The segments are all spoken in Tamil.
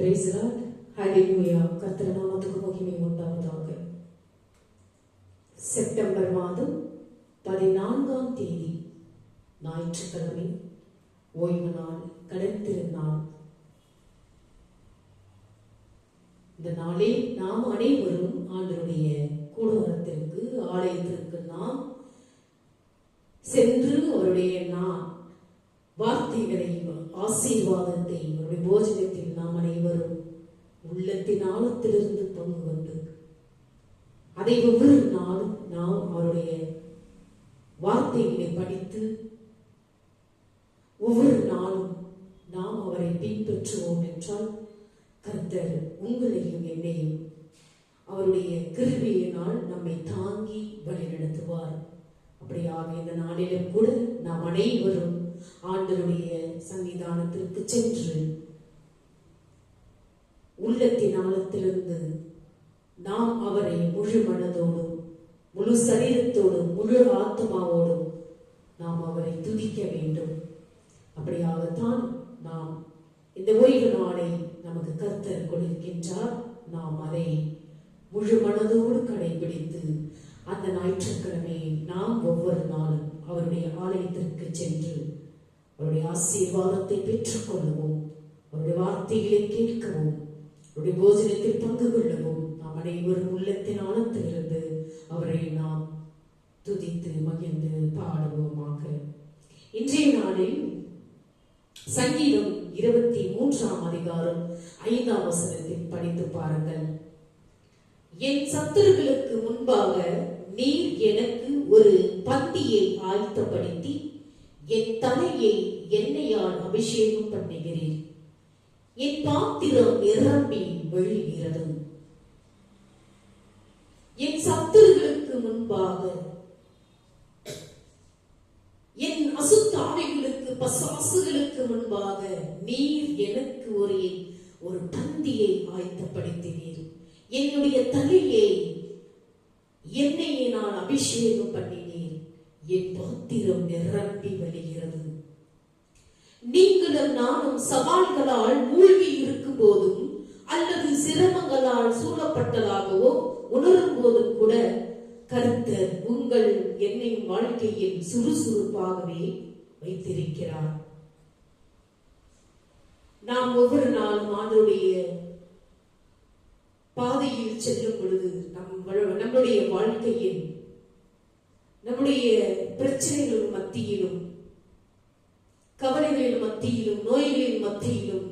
Praise the Lord. ஹல்லேலூயா. கர்த்தர் நாமத்துக்கு மகிமை உண்டாவதாக. செப்டம்பர் மாதம் 14ஆம் தேதி ஞாயிற்றுக்கிழமை ஓய்வு நாள், கடல் திருநாள். இந்த நாளில் நாம் அனைவரும் ஆண்டவருடைய கூடாரத்திற்கு, ஆலயத்திற்கு நாம் சென்று அவருடைய வார்த்தைகளை, ஆசீர்வாதத்தை, அவருடைய போஜனத்தில் நாம் அனைவரும் உள்ளத்தின் ஆழத்திலிருந்து பங்கு கொண்டு அதை ஒவ்வொரு நாளும் நாம் அவருடைய வார்த்தைகளை படித்து ஒவ்வொரு நாளும் நாம் அவரை பின்பற்றுவோம் என்றால் கர்த்தர் உங்களையும் என்னையும் அவருடைய கிருபையினால் நம்மை தாங்கி வழிநடத்துவார். அப்படியாக இந்த நாளிலும் கூட நாம் அனைவரும் ஆண்டவருடைய சன்னிதானத்திற்கு சென்று உள்ளத்தின் ஆழத்திலிருந்து நாம் அவரை முழு மனதோடும், முழு சரீரத்தோடும், முழு ஆத்மாவோடும் நாம் அவரை துதிக்க வேண்டும். அப்படியாகத்தான் நாம் இந்த ஓய்வு நாளை நமக்கு கர்த்தர் கொடுக்கின்றார். நாம் அதை முழு மனதோடு கடைபிடித்து அந்த ஞாயிற்றுக்கிழமையை நாம் ஒவ்வொரு நாளும் அவருடைய ஆலயத்திற்கு சென்று அவருடைய ஆசீர்வாதத்தை பெற்றுக் கொள்ளவும், அவருடைய வார்த்தைகளை கேட்கவும், அவருடைய போஜனத்தில் பங்கு கொள்ளவும் நாம் அனைவரும் உள்ளத்தின் ஆழத்திலிருந்து அவரை நாம் துதித்து மகிழ்ந்து பாடுவோமாக. இன்றைய நாளில் சங்கீதம் 23ஆம் அதிகாரம் 5ஆம் வசனத்தில் படித்து பாருங்கள். என் சத்துருக்களுக்கு முன்பாக நீர் எனக்கு ஒரு பந்தியை ஆயத்தப்படுத்தி என் தலையை எண்ணெயால் அபிஷேகம் பண்ணுகிறீர். என் பாத்திரம் நிரம்பி வழிகிறது. என் சத்துருக்களுக்கு முன்பாக, என் அசுத்தாவிகளுக்கு, பசாசுகளுக்கு முன்பாக நீர் எனக்கு ஒரு பந்தியை ஆயத்தப்படுத்தினீர். என்னுடைய தலையை எண்ணெயினால் அபிஷேகம் பண்ணினீர். என் பாத்திரம் நிரம்பி வழிகிறது. நீங்களும் நானும் சவால்களால் மூழ்கி இருக்கும் போதும் அல்லது சிரமங்களால் சூழப்பட்டதாகவோ உணரும் போதும் கூட கர்த்தர் உங்கள் என்னை வாழ்க்கையில் சுறுசுறுப்பாகவே வைத்திருக்கிறார். நாம் ஒவ்வொரு நாளும் ஆண்டவருடைய பாதையில் செல்லும் பொழுது நம்முடைய வாழ்க்கையில், நம்முடைய பிரச்சனைகள் மத்தியிலும், கவலைகளின் மத்தியிலும், நோய்களின் மத்தியிலும்,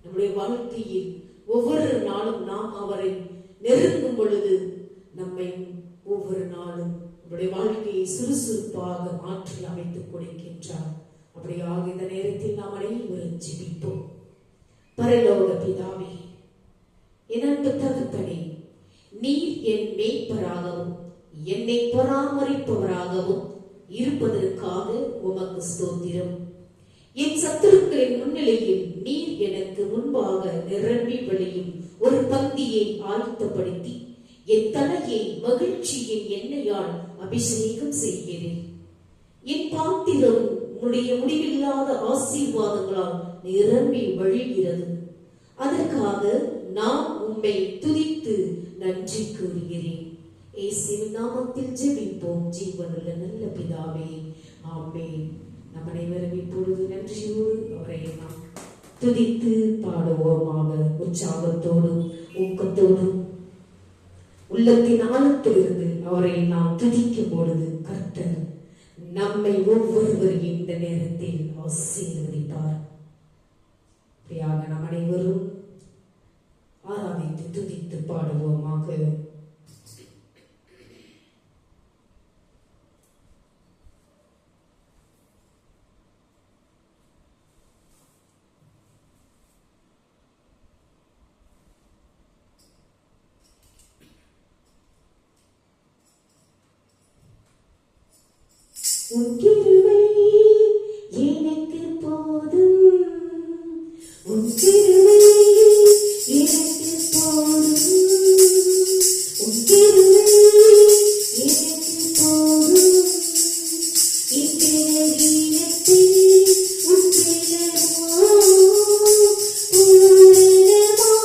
நம்முடைய வாழ்க்கையில் ஒவ்வொரு நாளும் நாம் அவரை நெருங்கும் பொழுது நம்மை ஒவ்வொரு நாளும் நம்முடைய வாழ்க்கையை சுறுசுறுப்பாக மாற்றி அமைத்துக் கொடுக்கின்றார். அப்படியாக இந்த நேரத்தில் நாம் அனைவரும் ஜெபிப்போம். பரலோக பிதாவே, என் அன்பு தகப்பனே, நீர் என் மேய்ப்பராகவும் என்னை பராமரிப்பவராகவும் இருப்பதற்காக உமக்கு ஸ்தோத்திரம். என் சத்துருக்களின் முன்னிலையில் நீர் எனக்கு முன்பாக நிரம்பி வழியும் ஒரு பந்தியை ஆயத்தப்படுத்தி என் தலையை மகிழ்ச்சியின் எண்ணெயால் அபிஷேகம் செய்கிறேன். என் பாத்திரம் உன்னுடைய முடிவில்லாத ஆசீர்வாதங்களால் நிரம்பி வழிகிறது. அதற்காக நான் உம்மை துதித்து நன்றி கூறுகிறேன். இயேசுவின் நாமத்தில் ஜெபிப்போம் ஜீவனுள்ள நல்ல பிதாவே, ஆமென். நம் அனைவரும் இப்பொழுது நன்றியோடு அவரை நாம் துதித்து பாடுவோமாக. உற்சாகத்தோடும் ஊக்கத்தோடும் உள்ளத்தின் ஆழத்திலிருந்து அவரை நாம் துதிக்கும் பொழுது கர்த்தர் நம்மை ஒவ்வொருவரையும் இந்த நேரத்தில் ஆசீர்வதிப்பார். அப்படியாக நாம் அனைவரும் ஆராதித்து துதித்து பாடுவோமாக. உன் கிருபை எனக்கு போதும், உன் கிருபை எனக்கு போதும், உன் கிருபை எனக்கு போதும். இப்பிறவியத்தில் உன் பிறவோ பூரணமாய்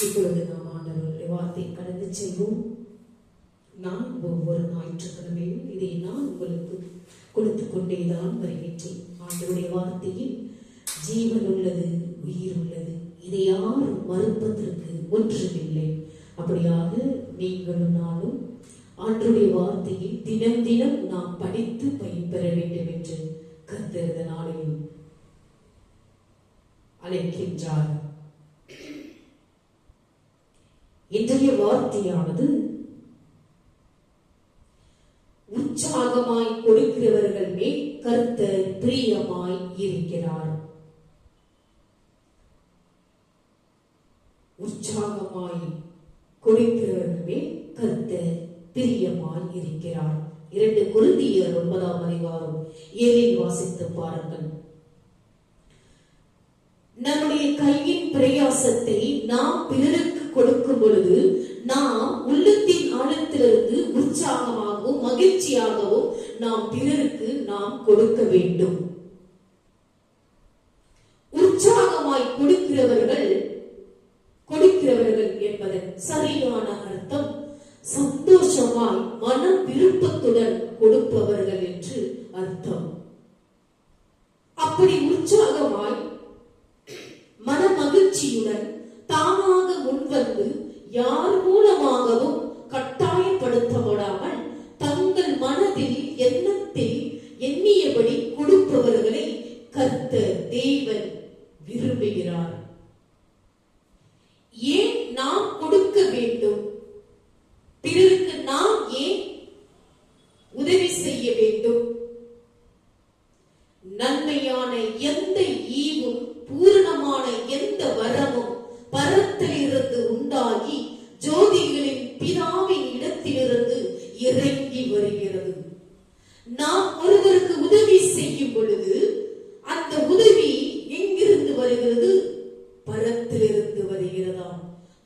இப்பொழுது நாம் ஆண்டவருடைய வார்த்தை கடந்து செல்வோம். நான் ஒவ்வொரு ஞாயிற்றுக்கிழமையும் இதை நான் உங்களுக்கு கொடுத்து கொண்டேதான் வருகின்றேன். ஆண்டவருடைய வார்த்தையில் ஜீவன் உள்ளது, உயிர் உள்ளது, இதை யாரும் மறுப்பதற்கு ஒன்றுமில்லை. அப்படியாக நீங்களும் நானும் ஆண்டவருடைய வார்த்தையை தினம் தினம் நாம் படித்து பயன்பெற வேண்டும் என்று கர்த்தர் நாளில் அழைக்கின்றார். இன்றைய வார்த்தையானது உற்சாகமாய் கொடுக்கிறவர்கள் மேல் கர்த்தர் பிரியமாய் இருக்கிறார். உற்சாகமாய் கொடுக்கிறவர்கள் மேல் கர்த்தர் பிரியமாய் இருக்கிறார். 2 கொரிந்தியர் 9ஆம் அதிகாரம் 7இல் வாசித்து பாருங்கள். நம்முடைய கையின் பிரயாசத்தை நாம் பிறருக்கு கொடுக்கும் பொழுது நாம் உள்ளத்தின் ஆழத்திலிருந்து உற்சாகமாகவும் மகிழ்ச்சியாகவும் நாம் பிறருக்கு நாம் கொடுக்க வேண்டும். உற்சாகமாய் கொடுக்கிறவர்கள் என்பதன் சரியான அர்த்தம் சந்தோஷமாய் மன விருப்பத்துடன் கொடுப்பவர்கள் என்று அர்த்தம். அப்படி உற்சாகமாய் மன மகிழ்ச்சியுடன் தானாக முன்வந்து யார் மூலமாகவும் கட்டாய இறங்கி வருகிறது. நாம் ஒருவருக்கு உதவி செய்யும் பொழுது அந்த உதவி எங்கிருந்து வருகிறது? பரத்திலிருந்து வருகிறதா?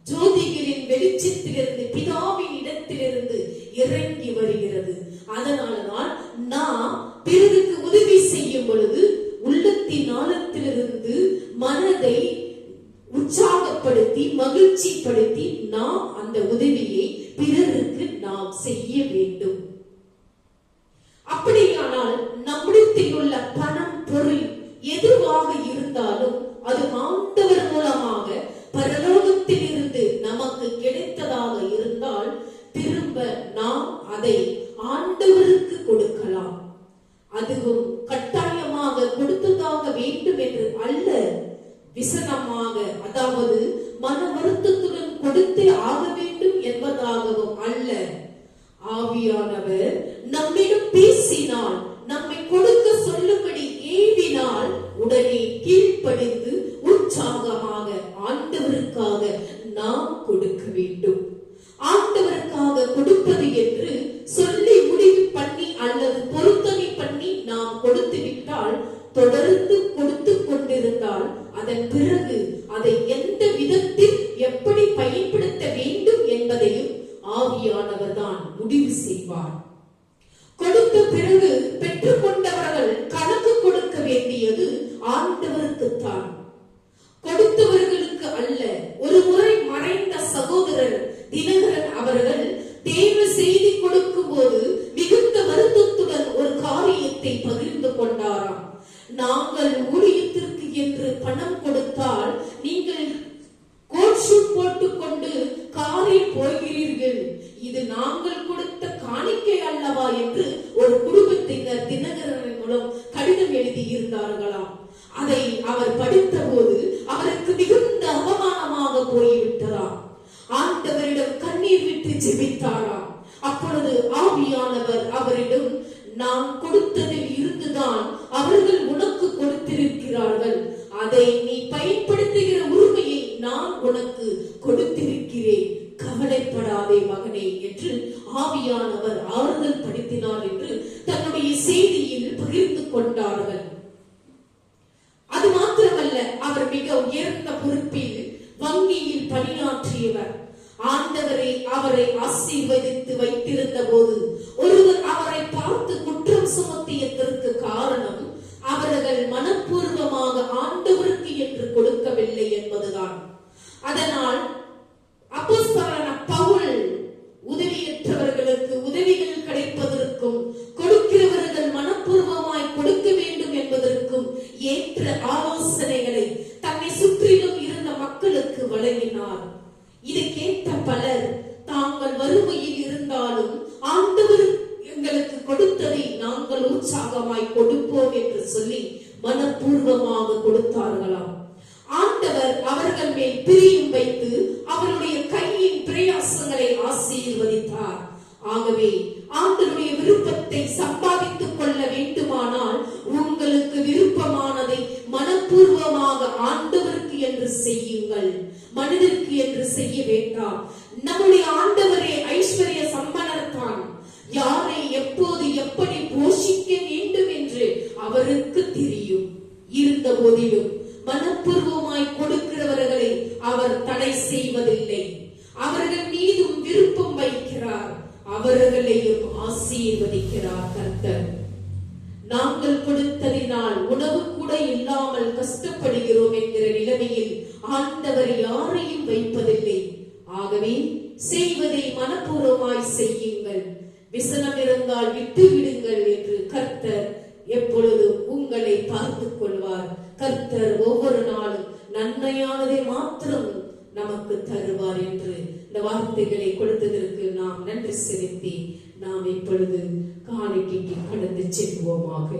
ஜோதிகளின் வெளிச்சத்திலிருந்து, பிதாவின் இடத்திலிருந்து இறங்கி வருகிறது. அதனாலதான் நாம் பிறருக்கு உதவி செய்யும் பொழுது உள்ளத்தின் ஆழத்திலிருந்து மனதை உற்சாகப்படுத்தி மகிழ்ச்சிப்படுத்தி நாம் அந்த உதவியை பிறருக்கு நாம் செய்ய வேண்டும். அப்படியானால் நம்மிடத்தில் உள்ள பணம், பொருள் எதுவாக இருந்தாலும் அது ஆண்டவர் மூலமாக பரலோகத்தில் இருந்து நமக்கு கிடைத்ததாக இருந்தால் திரும்ப நாம் அதை ஆண்டவருக்கு கொடுக்கலாம். அதுவும் கட்டாயமாக கொடுத்ததாக வேண்டும் என்று அல்ல, விசனமாக, அதாவது மன வருத்தத்துடன் கொடுத்தே ஆக வேண்டும் என்பதாகவும் அல்ல. ஆவியானவர் நம்மிடம் பேசினால், நம்மை கொடுக்க சொல்லும்படி ஏவினால் உடனே கீழ்ப்படிந்து உற்சாகமாக ஆண்டவருக்காக நாம் கொடுக்க வேண்டும். ஆண்டவருக்காக கொடுப்பது என்று சொல்லி முடிவு பண்ணி அல்லது பொருத்தனை பண்ணி நாம் கொடுத்து விட்டால், தொடர்ந்து கொடுத்து கொண்டிருந்தால் அதன் பிறகு அதை எந்த விதத்தில் எப்படி பயன்படுத்த வேண்டும் என்பதையும் ஆவியானவர் தான் முடிவு செய்வார். கொடுத்த பிறகு பெற்றுக்கொண்டவர்கள் கணக்கு கொடுக்க வேண்டியது ஆண்டவருக்குத்தான், கொடுத்தவர்களுக்கு அல்ல. ஒரு முறை மறைந்த சகோதரர் தினகரன் அவர்கள் தேவ செய்தி கொடுக்கும் போது மிகுந்த வருத்தத்துடன் ஒரு காரியத்தை பகிர்ந்து கொண்டாராம். நாங்கள் ஊழியத்திற்கு என்று பணம் கொடுத்தால் நீங்கள் கோட் ஷூட் போட்டுக்கொண்டு காரில் போகிறீர்கள், இது நாங்கள் கொடுத்த காணிக்கை அல்லவா என்று ஒரு குடும்பத்தினர் தினகரன் மூலம் கடிதம் எழுதி இருந்தார்களாம். அதை அவர் படித்த போது அவருக்கு மிகுந்த அவமானமாக போய்விட்டதாம். ஆண்டவரிடம் கண்ணீர் விட்டு ஜெபித்தாராம். அப்பொழுது ஆவியானவர் அவரிடம், நான் கொடுத்ததில் இருந்துதான் அவர்கள் உனக்கு கொடுத்திருக்கிறார்கள், அதை நீ பயன்படுத்துகிற உரிமையை நான் உனக்கு கொடுத்திருக்கிறேன், கவலைப்படாதே மகனே என்று ஆவியானவர் ஆறுதல் படுத்தினார் என்று தன்னுடைய செய்தியில் பகிர்ந்து கொண்டார்கள். அது மாத்திரமல்ல, அவர் மிக உயர்ந்த பொறுப்பில் வங்கியில் பணியாற்றியவர். ஆண்டவரை அவரை ஆசீர்வதித்து வைத்திருந்த போது ஒருவர் அவரை பார்த்து குற்றம் சுமத்தியதற்கு காரணம் அவர்கள் மனப்பூர்வமாக ஆண்டவருக்கு என்று கொடுக்கவில்லை என்பதுதான். அதனால் அப்போஸ்தலனான பவுல் உதவியற்றவர்களுக்கு உதவிகள் கிடைப்பதற்கும் கொடுக்கிறவர்கள் மனப்பூர்வமாய் கொடுக்க வேண்டும் என்பதற்கும் ஏற்ற ஆலோசனைகளை தன்னை சுற்றிலும் இருந்த மக்களுக்கு வழங்கினார். இதை கேட்ட பலர் தாங்கள் வறுமையில் இருந்தாலும் ஆண்டவர் எங்களுக்கு கொடுத்ததை நாங்கள் உற்சாகமாய் கொடுப்போம் என்று சொல்லி மனப்பூர்வமாக கொடுத்தார்களாம். ஆண்டவர் அவர்கள் மேல் பிரியம் வைத்து அவருடைய கையின் பிரயாசங்களை ஆசீர்வதித்தார். ஆகவே ஆண்டவருடைய விருப்பத்தை சம்பாதித்துக் கொள்ள வேண்டுமானால் உங்களுக்கு விருப்பமானதை மனப்பூர்வமாக ஆண்டவருக்கு என்று செய்யுங்கள், மனிதருக்கு என்று செய்ய வேண்டாம். நம்முடைய ஆண்டவரே ஐஸ்வர்ய சம்பனர் தான். யாரை எப்போது எப்படி போஷிக்க வேண்டும் என்று அவருக்கு தெரியும். இருந்த போதிலும் மனப்பூர்வமாய் கொடுக்கிறவர்களை அவர் தடை செய்வதில்லை. அவர்கள் மீதும் விருப்பம் வைக்கிறார், அவர்களையும் ஆசீர்வதிக்கிறார் கர்த்தர். நாங்கள் கொடுத்ததினால் உணவு கூட இல்லாமல் கஷ்டப்படுகிறோம் என்கிற நிலைமையில் ஆண்டவர் யாரையும் வைப்பதில்லை. ஆகவே செய்வதை மனப்பூர்வமாய் செய்யுங்கள், விசனம் இருந்தால் விட்டு விடுங்கள் என்று கர்த்தர் எப்பொழுதும் உங்களை பார்த்துக் கொள்வார். கர்த்தர் ஒவ்வொரு நாளும் நன்மையானதை மாத்திரம் நமக்கு தருவார் என்று இந்த வார்த்தைகளை கொடுத்ததற்கு நாம் நன்றி செலுத்தி நாம் இப்பொழுது காணிக்கைக்கு கடந்து செல்வோமாக.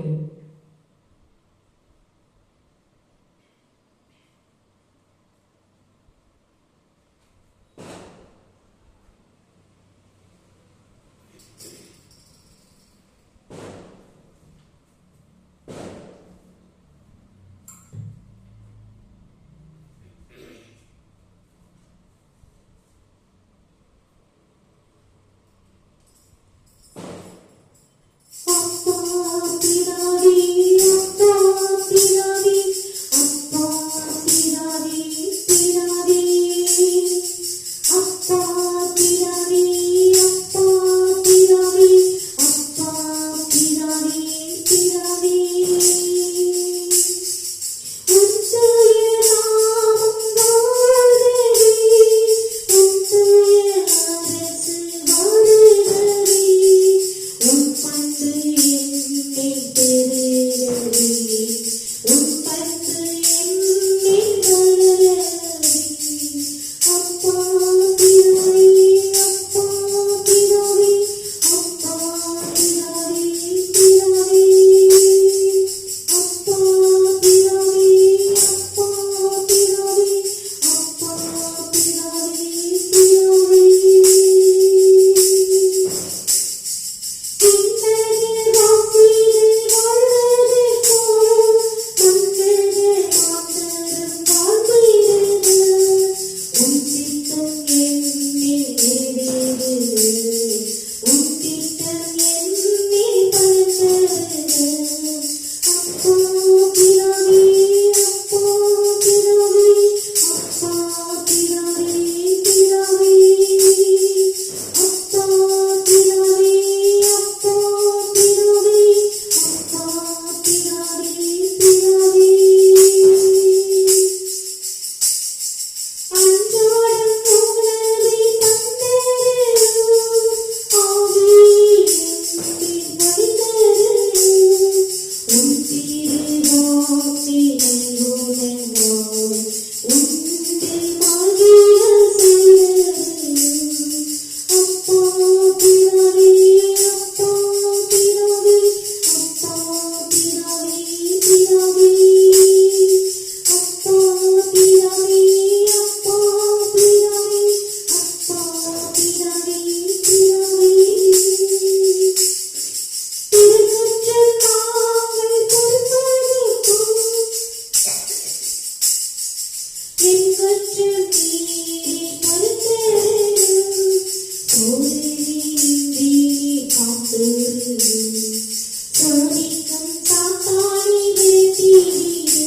சோதிக்கும் சாத்தானை விரட்டிவிடு.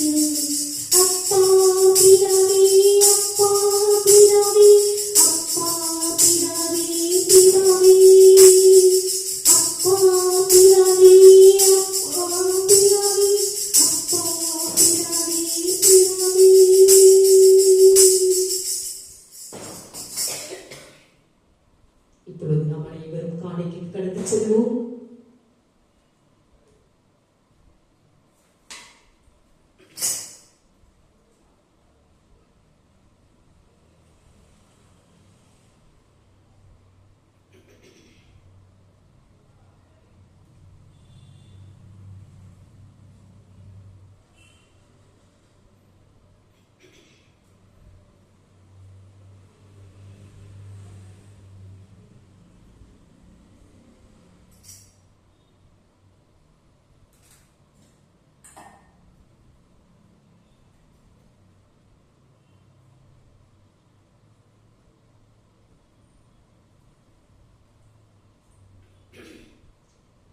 அப்பா பிதாவே, அப்பா பிதாவே, அப்பா பிதாவே, பிதாவே, அப்பா பிதாவே, அப்பா பிதாவே, அப்பா பிதாவே, பிதாவே. இப்பொழுது நாம் அனைவரும் காணிக்கை கடந்து செல்வோம்.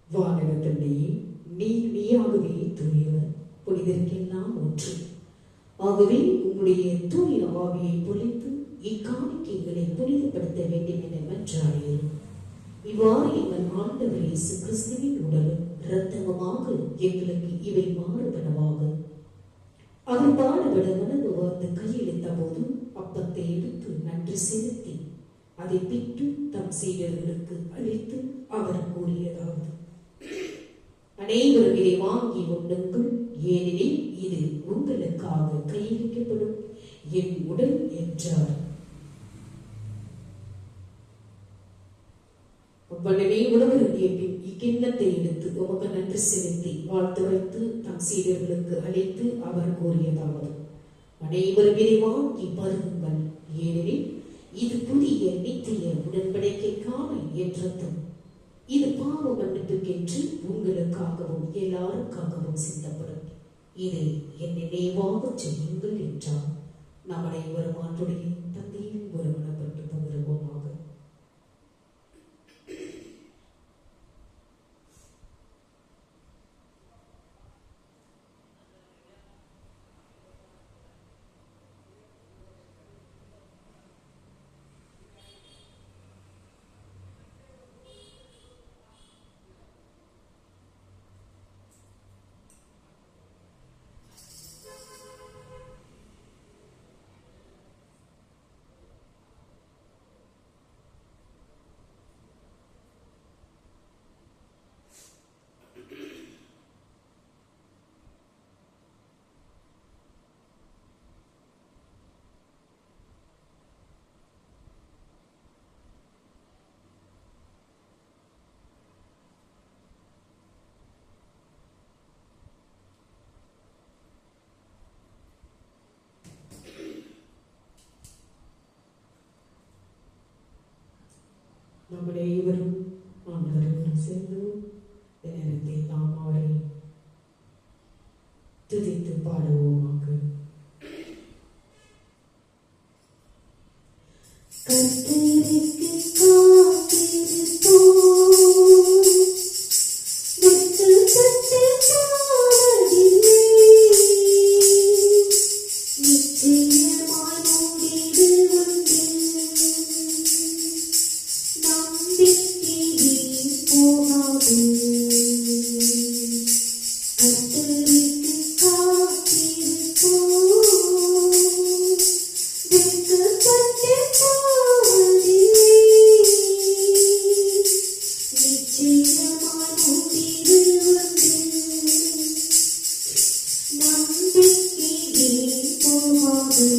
வானகத்தண்டே, நீயாகவே தூயவர், புனிதருக்கெல்லாம் ஒன்று. ஆகவே உங்களுடைய தூய ஆவியை பொழித்து இக்காணிக்கைகளை புனிதப்படுத்த வேண்டும் என மன்றாடுகிறோம். இவ்வாறு எங்கள் ஆண்டவர் இயேசு கிறிஸ்துவின் உடலும் இரத்தமுமாக எங்களுக்கு இவை மாறுபடவாக. அவர் பாடுபட மனது வார்ந்து கையெழுத்த போது அப்பத்தை எடுத்து நன்றி செலுத்தி அதை பிட்டு தம் சீடர்களுக்கு அளித்து அவர் கூறியதாவது: அனைவரும் இதை வாங்கி உண்ணுங்கள், ஏனெனில் இது உங்களுக்காக கையளிக்கப்படும் என் உடல் என்றார். அவ்வளவே உணவருந்திய பின் இக்கிண்ணத்தை எடுத்து உமக்கு நன்றி செலுத்தி வாழ்த்து வைத்து தம் சீடர்களுக்கு அழைத்து அவர் கூறியதாவது: அனைவரும் இதை வாங்கி பருகுங்கள், ஏனெனில் இது புதிய நித்திய உடன்படிக்கைக்கான என் ரத்தம். இது பாவ மன்னிப்புக்கென்று உங்களுக்காகவும் எல்லாருக்காகவும் சிந்தப்படும். இதை என் நினைவாக செய்யுங்கள் என்றார். நாம் அனைவரும் ஆண்டுடைய தந்தையில் ஒருமனப்பட்டு பகிர்வோமாக. நம்முடைய இவரும் ஆண்டவரோடு சேர்ந்து நேரத்தை நாம் அவரை துதித்து பாடுவோமாக. கர்த்தருக்கு காத்திருப்போம், வெட்கப்பட்டு போவதில்லை, நிச்சயமாய் முடிவு உண்டு. நம்பிக்கை போகாது. கர்த்தருக்கு காத்திருப்போம், வெட்கப்பட்டு போவதில்லை, நிச்சயமாய் முடிவு உண்டு. நம்பிக்கை போகாது.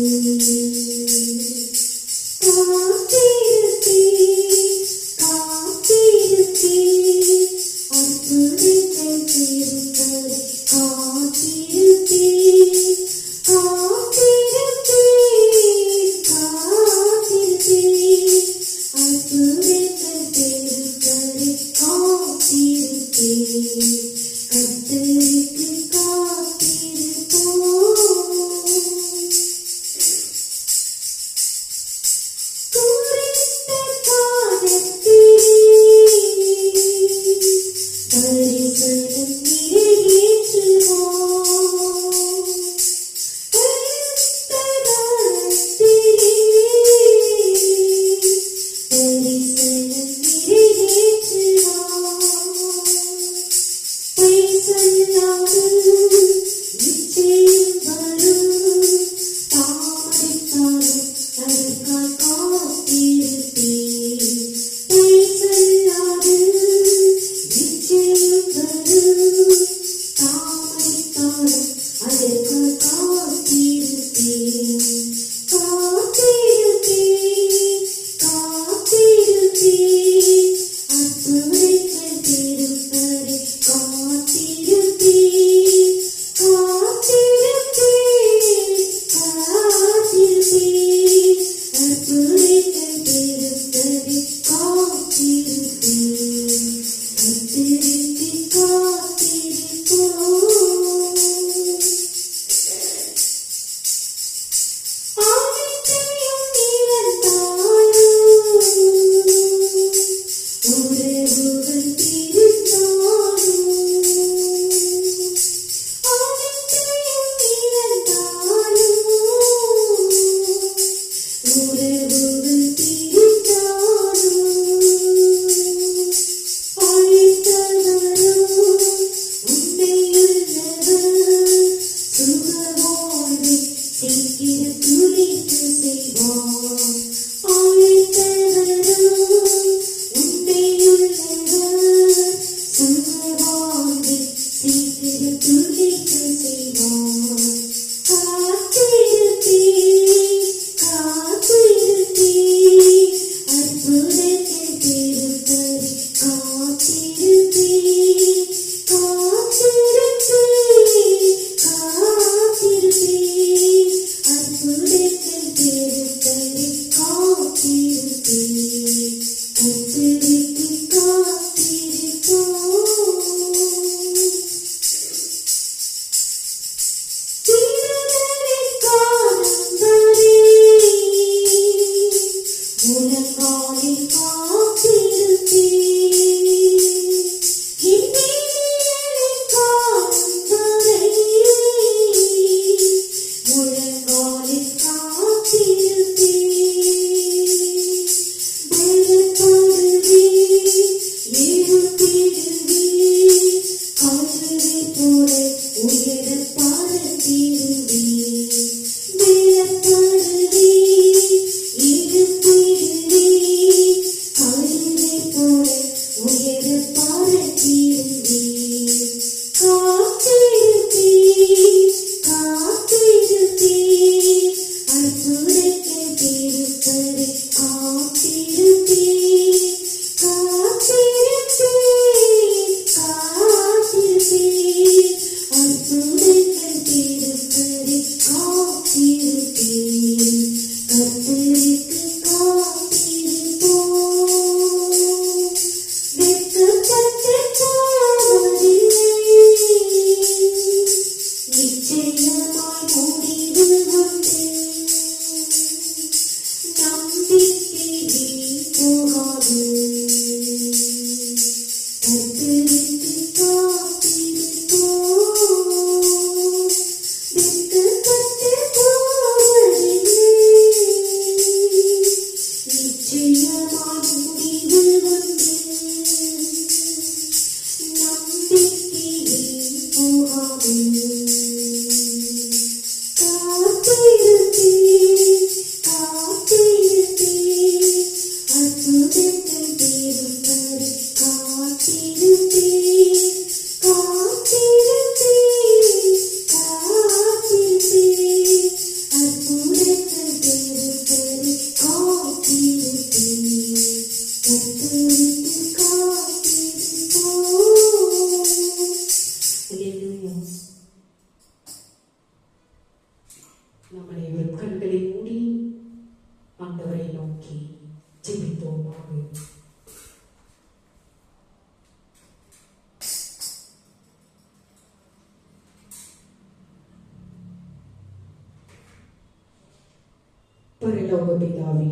பரலோக பிதாவே,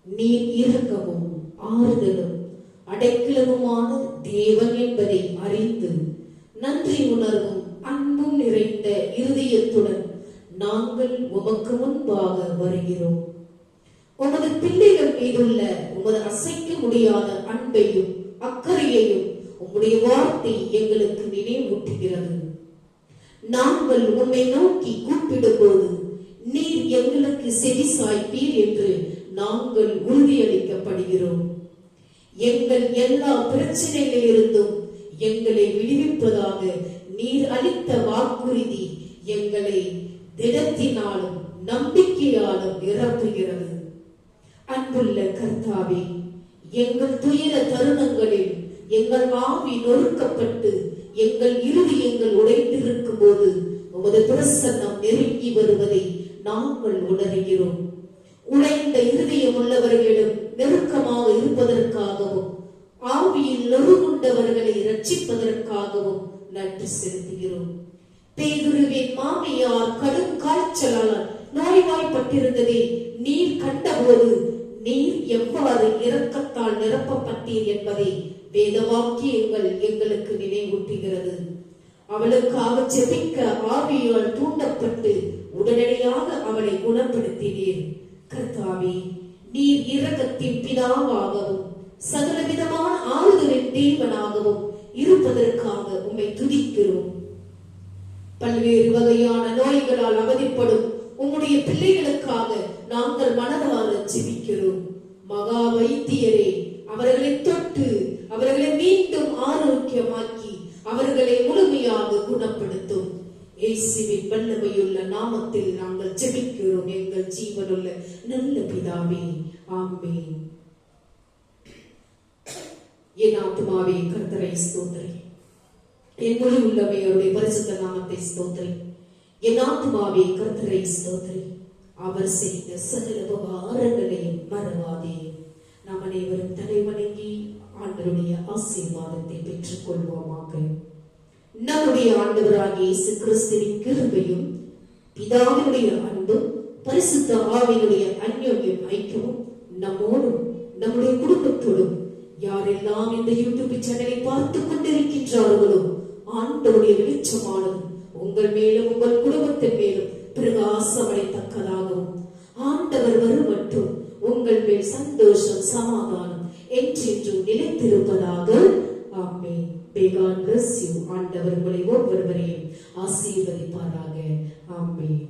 நீர் இரக்கமும் ஆறுதலும் அடைக்கலமுமான தேவன் என்பதை அறிந்து நன்றி உணர்வும் அன்பும் நிறைந்த இருதயத்துடன் நாங்கள் உமக்கு முன்பாக வருகிறோம். உமது பிள்ளைகள் மீதுள்ள உமது அசைக்க முடியாத அன்பையும் அக்கறையையும் உம்முடைய வார்த்தை எங்களுக்கு நினைவூட்டுகிறது. நாங்கள் உம்மை நோக்கி கூப்பிடும் போது நீர் எங்களுக்கு செவி சாய்ப்பீர் என்று நாங்கள் உறுதியளிக்கப்படுகிறோம். எங்கள் எல்லா பிரச்சனைகளிலிருந்தும் எங்களை விடுவிப்பதாக நீர் அளித்த வாக்குறுதி எங்களை திடத்தினாலும் நம்பிக்கையாலும் நிரப்புகிறது. அன்புள்ள கர்த்தாவே, எங்கள் துயர தருணங்களில் எங்கள் ஆவி நொறுக்கப்பட்டு எங்கள் இருதயங்கள் உடைந்திருக்கும் போது உமது பிரசன்னம் நெருங்கி வருவதை நாங்கள் உணர்கிறோம். உடைந்த இருதயம் உள்ளவர்களிடம் நெருக்கமாக இருப்பதற்காகவும் ஆவியில் நொறுங்குண்டவர்களை ரட்சிப்பதற்காகவும் நன்றி செலுத்துகிறோம். பேதுருவின் மாமியார் கடும் காய்ச்சலால் நோய்வாய்ப்பட்டிருந்ததை நீர் கண்டபோது நீர் எவ்வாறு இரக்கத்தால் நிரப்பப்பட்டீர் என்பதை வேதவாக்கியங்கள் எங்களுக்கு நினைவூட்டுகிறது. அவளுக்காக ஜெபிக்க ஆவியால் தூண்டப்பட்டு உடனடியாக அவளை குணப்படுத்தினீர். கர்த்தாவே, நீர் இரக்கத்தின் பிதாவாகவும் சகலவிதமான ஆறுதலின் தேவனாகவும் இருப்பதற்காக உம்மை துதிக்கிறோம். பல்வேறு வகையான நோய்களால் அவதிப்படும் உம்முடைய பிள்ளைகளுக்காக நாங்கள் மனதார ஜெபிக்கிறோம். மகா வைத்தியரே, அவர்களை தொட்டு அவர்களை மீண்டும் ஆரோக்கியமாக்கி அவர்களை முழுமையாக குணப்படுத்தும். இயேசுவின் வல்லமையுள்ள நாமத்தில் நாங்கள் ஜெபிக்கிறோம் எங்கள் ஜீவனுள்ள நல்ல பிதாவே, ஆமென். என் ஆத்துமாவே கர்த்தரை ஸ்தோத்திரி, என் முழு உள்ளமே அவருடைய பரிசுத்த நாமத்தை ஸ்தோத்திரி. என் ஆத்துமாவே கர்த்தரை ஸ்தோத்திரி, அவர் செய்த சகல உபகாரங்களையும் மறவாதே. நாம் அனைவரும் தலைவணங்கி ஆண்டவருடைய ஆசீர்வாதத்தை பெற்றுக் கொள்வோமாக. நம்முடைய ஆண்டவராகிய இயேசு கிறிஸ்துவின் கிருபையும் பிதாவினுடைய அன்பும் பரிசுத்த ஆவியினுடைய அன்யோன்யம் ஐக்கியமும் நம்மோடும் நம்முடைய குடும்பத்தோடும் யாரெல்லாம் இந்த யூடியூப் சேனலை பார்த்து கொண்டிருக்கின்றார்களோ ஆண்டவருடைய வெளிச்சமானது உங்கள் மேலும் உங்கள் குடும்பத்தின் மேலும் பிரகாசமடைத்தக்கதாகவும் ஆண்டவர் வரும் மற்றும் உங்கள் மேல் சந்தோஷம் சமாதானம் என்றென்றும் நிலைத்திருப்பதாக. ஆமென். May God bless you. ஆண்டவர் உங்களை ஒவ்வொருவரையும் ஆசீர்வதிப்பாராக. ஆமென்.